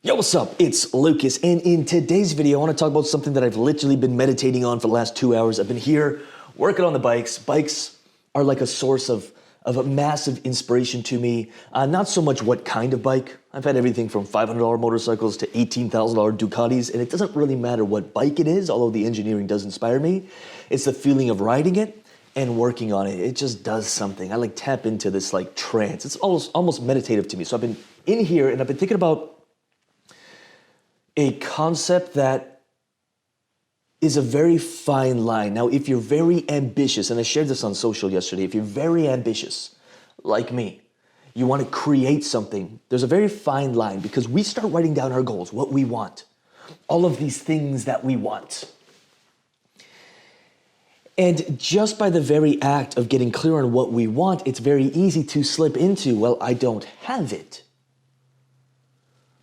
Yo, what's up? It's Lucas, and in today's video, I want to talk about something that I've literally been meditating on for the last 2 hours. I've been here working on the bikes. Bikes are like a source of a massive inspiration to me. Not so much what kind of bike. I've had everything from $500 motorcycles to $18,000 Ducatis, and it doesn't really matter what bike it is, although the engineering does inspire me. It's the feeling of riding it and working on it. It just does something. I like tap into this like trance. It's almost meditative to me. So I've been in here and I've been thinking about a concept that is a very fine line. Now, if you're very ambitious, and I shared this on social yesterday, if you're very ambitious, like me, you want to create something, there's a very fine line because we start writing down our goals, what we want, all of these things that we want. And just by the very act of getting clear on what we want, it's very easy to slip into, well, I don't have it.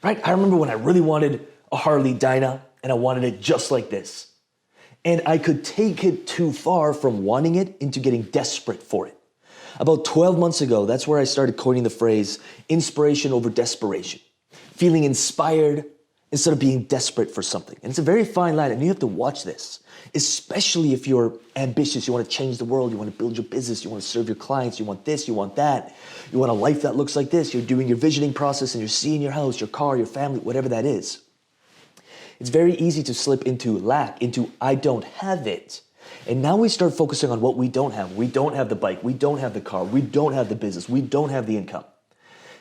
Right? I remember when I really wanted a Harley Dyna, and I wanted it just like this. And I could take it too far from wanting it into getting desperate for it. About 12 months ago, that's where I started coining the phrase inspiration over desperation. Feeling inspired instead of being desperate for something. And it's a very fine line, and you have to watch this. Especially if you're ambitious, you want to change the world, you want to build your business, you want to serve your clients, you want this, you want that. You want a life that looks like this. You're doing your visioning process and you're seeing your house, your car, your family, whatever that is. It's very easy to slip into lack, into I don't have it. And now we start focusing on what we don't have. We don't have the bike, we don't have the car, we don't have the business, we don't have the income.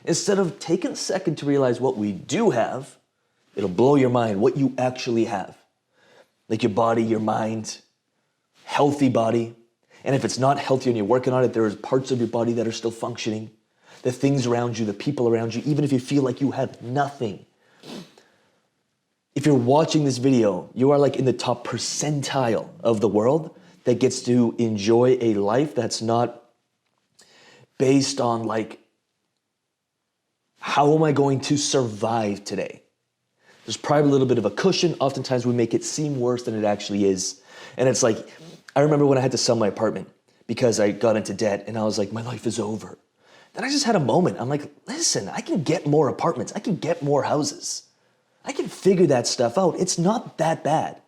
Instead of taking a second to realize what we do have, it'll blow your mind what you actually have. Like your body, your mind, healthy body. And if it's not healthy and you're working on it, there are parts of your body that are still functioning. The things around you, the people around you, even if you feel like you have nothing. If you're watching this video, you are like in the top percentile of the world that gets to enjoy a life that's not based on like, how am I going to survive today? There's probably a little bit of a cushion. Oftentimes we make it seem worse than it actually is. And it's like, I remember when I had to sell my apartment because I got into debt and I was like, my life is over. Then I just had a moment. I'm like, listen, I can get more apartments. I can get more houses. I can figure that stuff out. It's not that bad.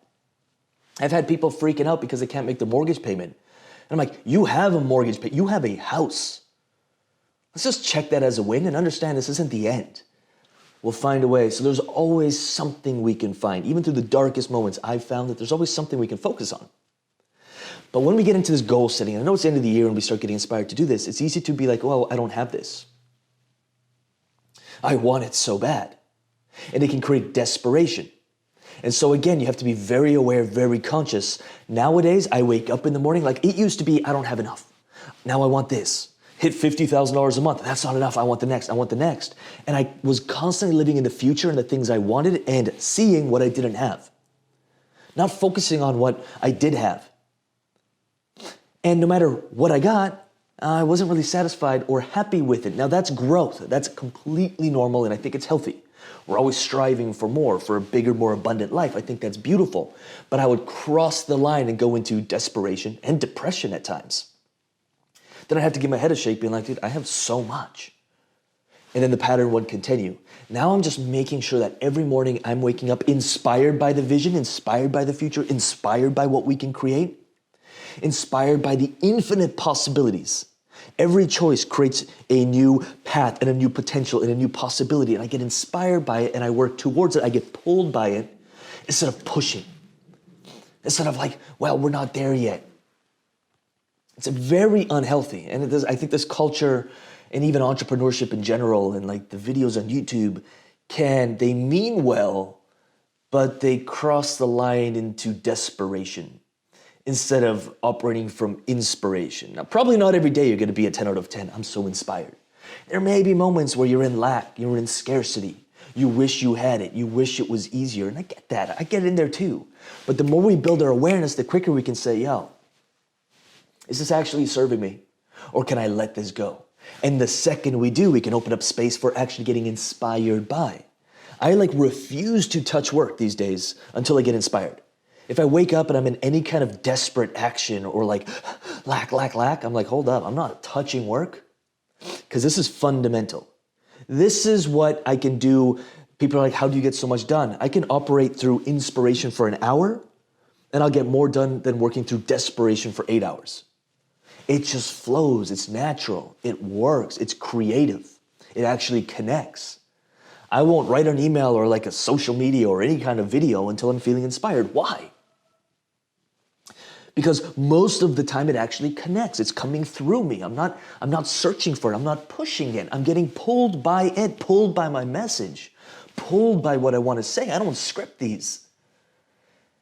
I've had people freaking out because they can't make the mortgage payment. And I'm like, you have a mortgage payment. You have a house. Let's just check that as a win and understand this isn't the end. We'll find a way. So there's always something we can find. Even through the darkest moments, I've found that there's always something we can focus on. But when we get into this goal setting, and I know it's the end of the year and we start getting inspired to do this, it's easy to be like, well, I don't have this. I want it so bad. And it can create desperation. And so again, you have to be very aware, very conscious. Nowadays, I wake up in the morning, like it used to be, I don't have enough. Now I want this. Hit $50,000 a month. That's not enough. I want the next. I want the next. And I was constantly living in the future and the things I wanted and seeing what I didn't have. Not focusing on what I did have. And no matter what I got, I wasn't really satisfied or happy with it. Now that's growth. That's completely normal and I think it's healthy. We're always striving for more, for a bigger, more abundant life. I think that's beautiful. But I would cross the line and go into desperation and depression at times. Then I have to give my head a shake being like, dude, I have so much. And then the pattern would continue. Now I'm just making sure that every morning I'm waking up inspired by the vision, inspired by the future, inspired by what we can create, inspired by the infinite possibilities. Every choice creates a new path and a new potential and a new possibility. And I get inspired by it and I work towards it. I get pulled by it instead of pushing. Instead of like, well, we're not there yet. It's very unhealthy. And it does, I think this culture and even entrepreneurship in general and like the videos on YouTube they mean well, but they cross the line into desperation instead of operating from inspiration. Now, probably not every day you're gonna be a 10 out of 10. I'm so inspired. There may be moments where you're in lack, you're in scarcity. You wish you had it, you wish it was easier, and I get that, I get in there too. But the more we build our awareness, the quicker we can say, yo, is this actually serving me? Or can I let this go? And the second we do, we can open up space for actually getting inspired by. I refuse to touch work these days until I get inspired. If I wake up and I'm in any kind of desperate action or like lack, I'm like, hold up, I'm not touching work because this is fundamental. This is what I can do People are like, how do you get so much done? I can operate through inspiration for an hour, and I'll get more done than working through desperation for 8 hours. It just flows, it's natural, it works, it's creative, it actually connects. I won't write an email or like a social media or any kind of video until I'm feeling inspired. Why? Because most of the time it actually connects. It's coming through me. I'm not searching for it. I'm not pushing it. I'm getting pulled by it, pulled by my message, pulled by what I want to say. I don't script these.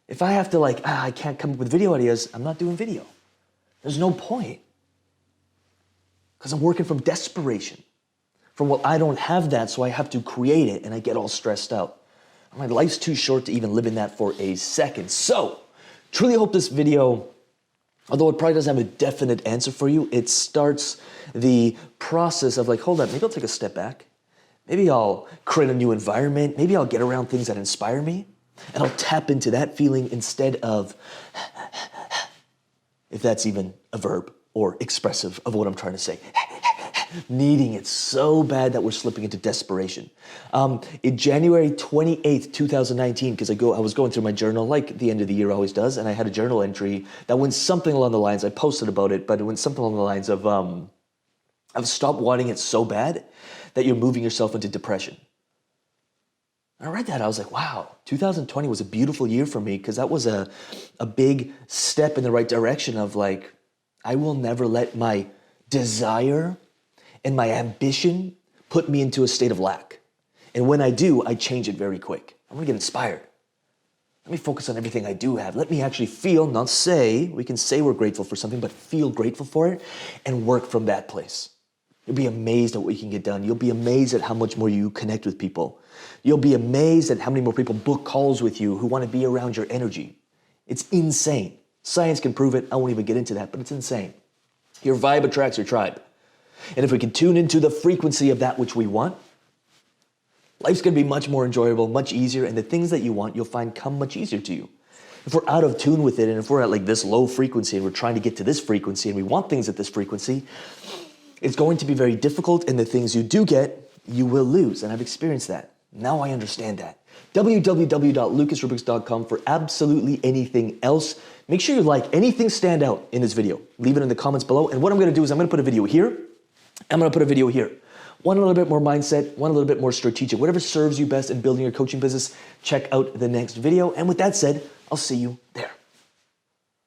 If I have to I can't come up with video ideas, I'm not doing video. There's no point. Because I'm working from desperation. From, well, I don't have that, so I have to create it, and I get all stressed out. My life's too short to even live in that for a second. So, truly hope this video, although it probably doesn't have a definite answer for you, it starts the process of hold on, maybe I'll take a step back. Maybe I'll create a new environment. Maybe I'll get around things that inspire me, and I'll tap into that feeling instead of, if that's even a verb or expressive of what I'm trying to say, needing it so bad that we're slipping into desperation. In January 28th, 2019, because I was going through my journal like the end of the year always does, and I had a journal entry that went something along the lines, I posted about it, but it went something along the lines of stop wanting it so bad that you're moving yourself into depression. I read that, I was like, wow, 2020 was a beautiful year for me because that was a big step in the right direction of I will never let my desire and my ambition put me into a state of lack. And when I do, I change it very quick. I'm gonna get inspired. Let me focus on everything I do have. Let me actually feel, not say, we can say we're grateful for something, but feel grateful for it and work from that place. You'll be amazed at what you can get done. You'll be amazed at how much more you connect with people. You'll be amazed at how many more people book calls with you who want to be around your energy. It's insane. Science can prove it. I won't even get into that, but it's insane. Your vibe attracts your tribe. And if we can tune into the frequency of that which we want, life's going to be much more enjoyable, much easier, and the things that you want, you'll find come much easier to you. If we're out of tune with it, and if we're at this low frequency, and we're trying to get to this frequency, and we want things at this frequency, it's going to be very difficult, and the things you do get, you will lose, and I've experienced that. Now I understand that. www.lucasrubix.com for absolutely anything else. Make sure you like anything stand out in this video. Leave it in the comments below, and what I'm going to do is I'm going to put a video here. I'm going to put a video here. One a little bit more mindset, one a little bit more strategic. Whatever serves you best in building your coaching business, check out the next video. And with that said, I'll see you there.